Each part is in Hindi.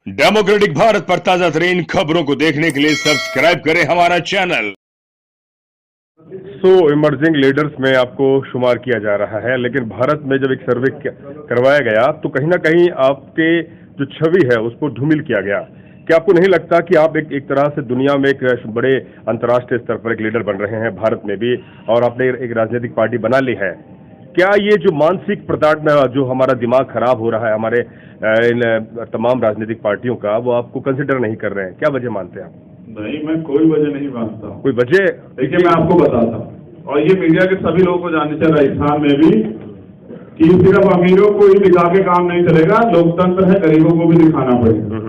डेमोक्रेटिक भारत पर ताजा तरीन खबरों को देखने के लिए सब्सक्राइब करें हमारा चैनल। इमर्जिंग लीडर्स में आपको शुमार किया जा रहा है, लेकिन भारत में जब एक सर्वे करवाया गया तो कहीं ना कहीं आपके जो छवि है उसको धूमिल किया गया। क्या आपको नहीं लगता कि आप एक तरह से दुनिया में एक बड़े अंतर्राष्ट्रीय स्तर पर एक लीडर बन रहे हैं, भारत में भी, और आपने एक राजनीतिक पार्टी बना ली है? क्या ये जो मानसिक प्रताड़ना, जो हमारा दिमाग खराब हो रहा है हमारे इन तमाम राजनीतिक पार्टियों का, वो आपको कंसिडर नहीं कर रहे हैं? क्या वजह मानते हैं आप? नहीं, मैं कोई वजह नहीं मानता हूँ। कोई वजह? देखिए, मैं आपको बताता हूँ, और ये मीडिया के सभी लोगों को जानना चाहिए, राजस्थान में भी, कि सिर्फ अमीरों को ही दिखा के काम नहीं चलेगा, लोकतंत्र है, गरीबों को भी दिखाना पड़ेगा।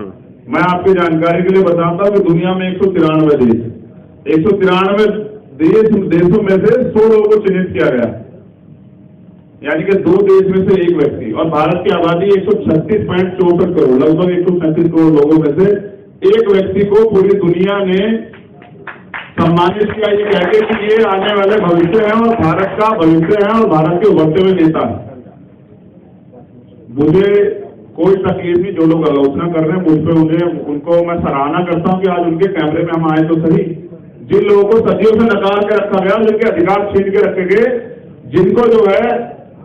मैं आपकी जानकारी के लिए बताता हूँ कि दुनिया में 193 देश, 193 देशों में से 100 लोगों को चिन्हित किया गया, यानी कि 2 देश में से एक व्यक्ति। और भारत की आबादी 136.64 करोड़, लगभग 137 करोड़ लोगों में से एक व्यक्ति को पूरी दुनिया ने सम्मानित किया, ये कहते कि ये आने वाले भविष्य है और भारत का भविष्य है और भारत के उभरते हुए नेता है। मुझे कोई तकलीफ नहीं, जो लोग आलोचना कर रहे हैं मुझ पर, उनको मैं सराहना करता हूं कि आज उनके कैमरे में हम आए तो सही। जिन लोगों को सदियों से नकार के रखा गया, जिनके अधिकार छीन के रखे गए, जिनको जो है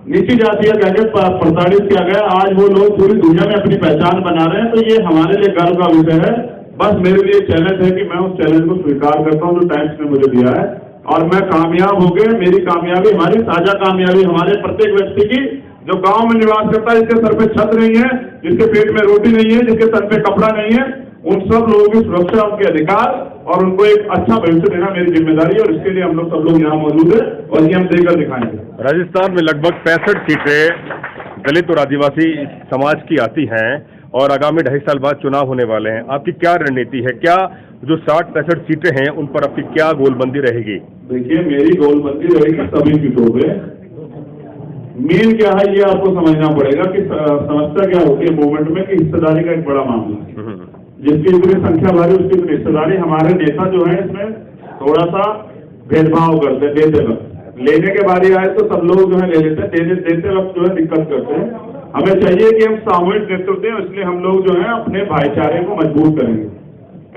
नीची जातियां कहकर प्रताड़ित किया गया, आज वो लोग पूरी दुनिया में अपनी पहचान बना रहे हैं। तो ये हमारे लिए गर्व का विषय है। बस मेरे लिए चैलेंज है कि मैं उस चैलेंज को स्वीकार करता हूं जो टाइम्स ने मुझे दिया है, और मैं कामयाब हो गए। मेरी कामयाबी, हमारी साझा कामयाबी, हमारे प्रत्येक व्यक्ति की, जो गांव में निवास करता है, जिसके सर पे छत नहीं है, जिसके पेट में रोटी नहीं है, जिसके सर पे कपड़ा नहीं है, उन सब लोगों की सुरक्षा, उनके अधिकार और उनको एक अच्छा भविष्य देना मेरी जिम्मेदारी है। और इसके लिए हम लोग सब लोग यहाँ मौजूद है और ये हम देकर दिखाएंगे। राजस्थान में लगभग 65 सीटें दलित और आदिवासी समाज की आती हैं, और आगामी 2.5 साल बाद चुनाव होने वाले हैं। आपकी क्या रणनीति है? क्या जो 60-65 सीटें हैं उन पर आपकी क्या गोलबंदी रहेगी? देखिए, मेरी गोलबंदी रहेगी सभी सीटों पे। मेन क्या है ये आपको समझना पड़ेगा कि समस्या क्या होती है मूवमेंट में, कि हिस्सेदारी का एक बड़ा मामला है। जिसकी इतनी संख्या भारी उसकी इतनी हिस्सेदारी। हमारे नेता जो है इसमें थोड़ा सा भेदभाव करते हैं, देते वक्त। लेने के बारी आए तो सब लोग जो है ले लेते हैं, देते वक्त जो है दिक्कत करते हैं। हमें चाहिए कि हम सामूहिक नेतृत्व दें, इसलिए हम लोग जो है अपने भाईचारे को मजबूत करेंगे।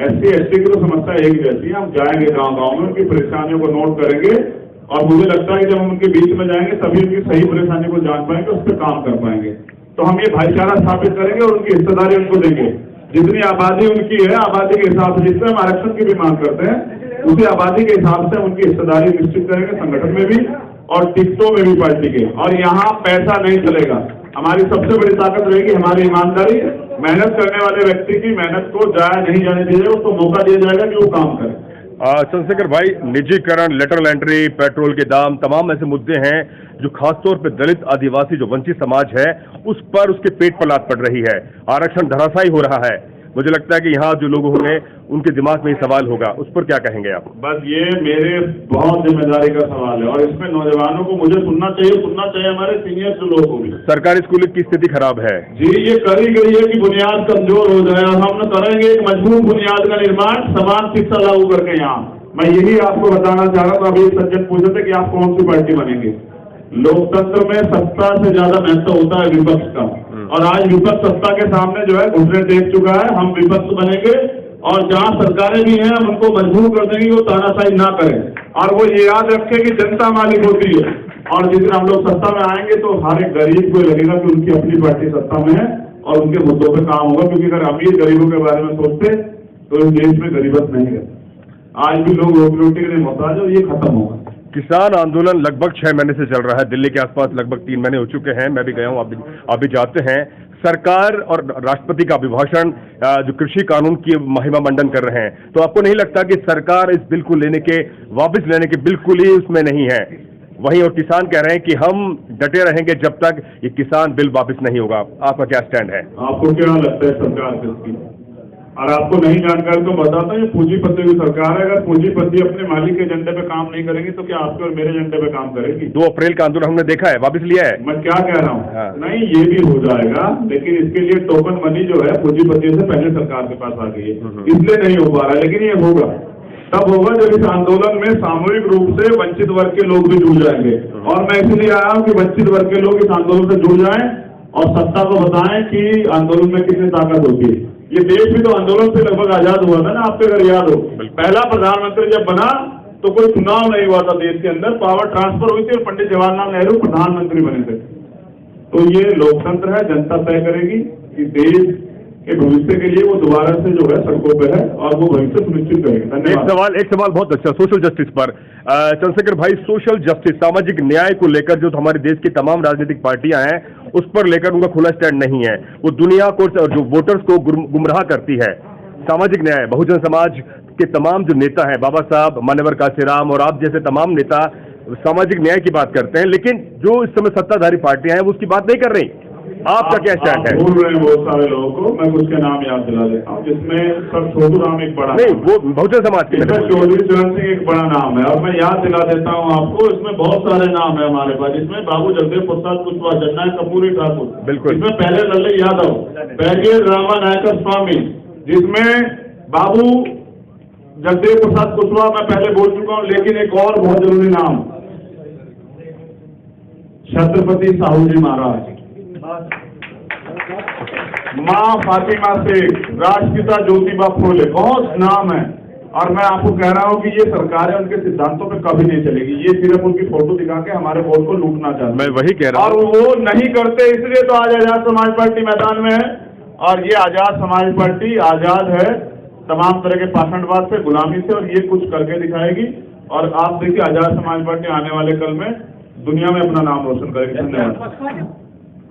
SC/ST की तो समस्या एक जैसी है। हम जाएंगे गाँव-गाँव में, उनकी परेशानियों को नोट करेंगे, और मुझे लगता है कि जब हम उनके बीच में जाएंगे तभी उनकी सही परेशानी को जान पाएंगे, उस पर काम कर पाएंगे। तो हम ये भाईचारा स्थापित करेंगे और उनकी हिस्सेदारी उनको देंगे। जितनी आबादी उनकी है, आबादी के हिसाब से, जिससे हम आरक्षण की भी मांग करते हैं, उसी आबादी के हिसाब से उनकी हिस्सेदारी निश्चित करेंगे, संगठन में भी और टिकटों में भी पार्टी के। और यहाँ पैसा नहीं चलेगा। हमारी सबसे बड़ी ताकत रहेगी हमारी ईमानदारी। मेहनत करने वाले व्यक्ति की मेहनत को जाया नहीं जाने दिया जाएगा, उसको मौका दिया जाएगा कि वो काम करे। चंद्रशेखर भाई, निजीकरण, लेटरल एंट्री, पेट्रोल के दाम, तमाम ऐसे मुद्दे हैं जो खासतौर पे दलित, आदिवासी, जो वंचित समाज है, उस पर उसके पेट पर लात पड़ रही है। आरक्षण धराशायी हो रहा है। मुझे लगता है कि यहाँ जो लोग होंगे उनके दिमाग में ये सवाल होगा, उस पर क्या कहेंगे आप? बस ये मेरे बहुत जिम्मेदारी का सवाल है, और इसमें नौजवानों को मुझे सुनना चाहिए, हमारे सीनियर जो लोग होंगे। सरकारी स्कूल की स्थिति खराब है जी, ये करी गई है कि बुनियाद कमजोर हो जाए, और हम करेंगे एक मजबूत बुनियाद का निर्माण, समान शिक्षा लागू करके। यहाँ मैं यही आपको बताना चाह रहा था। अभी सज्जन पूछे थे कि आप कौन सी पार्टी बनेंगे। लोकतंत्र में सत्ता से ज्यादा महत्व होता है विपक्ष का, और आज विपक्ष सत्ता के सामने जो है घुटने टेक चुका है। हम विपक्ष बनेंगे, और जहां सरकारें भी हैं हम उनको मजबूर कर देंगे वो तानाशाही ना करें, और वो ये याद रखें कि जनता मालिक होती है। और जिस दिन हम लोग सत्ता में आएंगे तो हर एक गरीब को लगेगा कि उनकी अपनी पार्टी सत्ता में है और उनके मुद्दों पर काम होगा। क्योंकि अगर अमीर गरीबों के बारे में सोचते तो इस देश में गरीबत नहीं है। आज भी लोग रोटी के लिए मोहताज है, और ये खत्म होगा। किसान आंदोलन लगभग 6 महीने से चल रहा है। दिल्ली के आसपास लगभग 3 महीने हो चुके हैं। मैं भी गया हूँ, आप भी जाते हैं। सरकार और राष्ट्रपति का अभिभाषण जो कृषि कानून की महिमा मंडन कर रहे हैं, तो आपको नहीं लगता कि सरकार इस बिल को वापस लेने के बिल्कुल ही उसमें नहीं है? वहीं और किसान कह रहे हैं कि हम डटे रहेंगे जब तक ये किसान बिल वापस नहीं होगा। आपका क्या स्टैंड है? आपको क्या लगता है सरकार किसकी? और आपको नहीं जानकारी तो बताता हूँ, ये पूंजीपति की सरकार है। अगर पूंजीपति अपने मालिक के एजेंडे पे काम नहीं करेंगे तो क्या आपके और मेरे एजेंडे पे काम करेगी? 2 अप्रैल का आंदोलन हमने देखा है, वापस लिया है। मैं क्या कह रहा हूँ, नहीं ये भी हो जाएगा, लेकिन इसके लिए टोकन मनी जो है पूंजीपतियों से पहले सरकार के पास आ गई है, इसलिए नहीं हो पा रहा है। लेकिन ये होगा, तब होगा जब इस आंदोलन में सामूहिक रूप से वंचित वर्ग के लोग भी जुड़ जाएंगे। और मैं इसलिए आया हूँ कि वंचित वर्ग के लोग इस आंदोलन से जुड़ जाएं, और सत्ता को बताएं कि आंदोलन में कितनी ताकत होती है। ये देश भी तो आंदोलन से लगभग आजाद हुआ था ना, आपको अगर याद हो। पहला प्रधानमंत्री जब बना तो कोई चुनाव नहीं हुआ था देश के अंदर, पावर ट्रांसफर हुई थी और पंडित जवाहरलाल नेहरू प्रधानमंत्री बने थे। तो ये लोकतंत्र है, जनता तय करेगी कि देश के भविष्य के लिए वो दोबारा से जो है सड़कों पे है और वो भविष्य सुनिश्चित करेगी। धन्यवाद। एक सवाल बहुत अच्छा सोशल जस्टिस पर। चंद्रशेखर भाई, सोशल जस्टिस, सामाजिक न्याय को लेकर जो हमारे देश की तमाम राजनीतिक पार्टियां हैं उस पर लेकर उनका खुला स्टैंड नहीं है। वो दुनिया को, जो वोटर्स को गुमराह करती है। सामाजिक न्याय, बहुजन समाज के तमाम जो नेता हैं, बाबा साहब, मान्यवर काशीराम और आप जैसे तमाम नेता सामाजिक न्याय की बात करते हैं, लेकिन जो इस समय सत्ताधारी पार्टियां हैं वो उसकी बात नहीं कर रही। आपका क्या स्टैंड है? भूल रहे हैं बहुत सारे लोगों को, मैं कुछ के नाम याद दिला देता हूँ, जिसमें सर छोटू राम एक बड़ा नहीं, वो बहुजन समाज के, इसमें चौधरी चरण सिंह एक बड़ा नाम है। और मैं याद दिला देता हूँ आपको, इसमें बहुत सारे नाम है हमारे पास। इसमें बाबू जगदेव प्रसाद कुशवाहा, जननायक कपूरी ठाकुर, बिल्कुल, इसमें पहले लल्ले यादव, बैरियर रामानायकर स्वामी, जिसमें बाबू जगदेव प्रसाद कुशवाहा मैं पहले बोल चुका हूँ, लेकिन एक और बहुत जरूरी नाम, छत्रपति साहू जी महाराज, माँ फातिमा शेख, राष्ट्रपिता ज्योतिबा फूले, बहुत नाम है। और मैं आपको कह रहा हूँ कि ये सरकारें उनके सिद्धांतों पे कभी नहीं चलेगी। ये सिर्फ उनकी फोटो दिखा के हमारे वोट को लूटना चाहते हैं। मैं वही कह रहा हूँ, और वो नहीं करते, इसलिए तो आज आजाद समाज पार्टी मैदान में है। और ये आजाद समाज पार्टी आजाद है तमाम तरह के पाषंडवाद से, गुलामी से, और ये कुछ करके दिखाएगी। और आप देखिए, आजाद समाज पार्टी आने वाले कल में दुनिया में अपना नाम रोशन करेगी। धन्यवाद।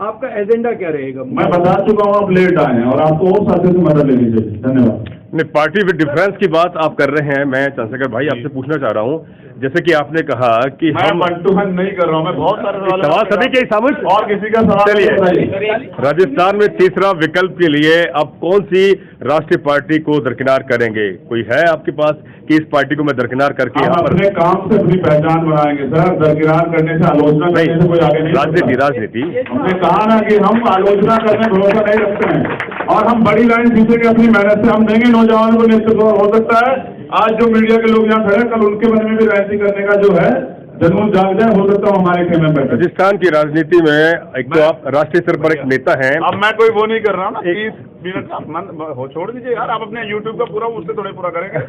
आपका एजेंडा क्या रहेगा? मैं बता चुका हूँ, आप लेट आए हैं और आपको और साथियों से मदद लेनी चाहिए। धन्यवाद। नहीं, पार्टी विद डिफरेंस की बात आप कर रहे हैं। मैं चंद्रशेखर भाई आपसे पूछना चाह रहा हूँ, जैसे कि आपने कहा कि मैं वन टू वन नहीं कर रहा हूँ, मैं बहुत सारे सवाल सभी के सामूहिक और किसी का सवाल। चलिए, राजस्थान में तीसरा विकल्प के लिए अब कौन सी राष्ट्रीय पार्टी को दरकिनार करेंगे? कोई है आपके पास कि इस पार्टी को मैं दरकिनार करके हम अपने काम से अपनी पहचान बनाएंगे सर। दरकिनार करने से, आलोचना करने से कोई आगे नहीं। राजनीति हमने कहा ना कि हम आलोचना करने भरोसा नहीं रखते हैं और हम बड़ी लाइन खींचेंगे अपनी मेहनत से। हम देंगे नौजवानों को नेतृत्व। हो सकता है आज जो मीडिया के लोग यहाँ खड़े, कल उनके मन में भी राजनीति करने का जो है जनून जाग जाए। हो सकता है हमारे खेमे में। राजस्थान की राजनीति में एक तो आप राष्ट्रीय स्तर पर एक नेता हैं। अब मैं कोई वो नहीं कर रहा हूँ ना, 30 मिनट का मन हो, छोड़ दीजिए यार। आप अपने YouTube का पूरा उससे थोड़े पूरा करेंगे।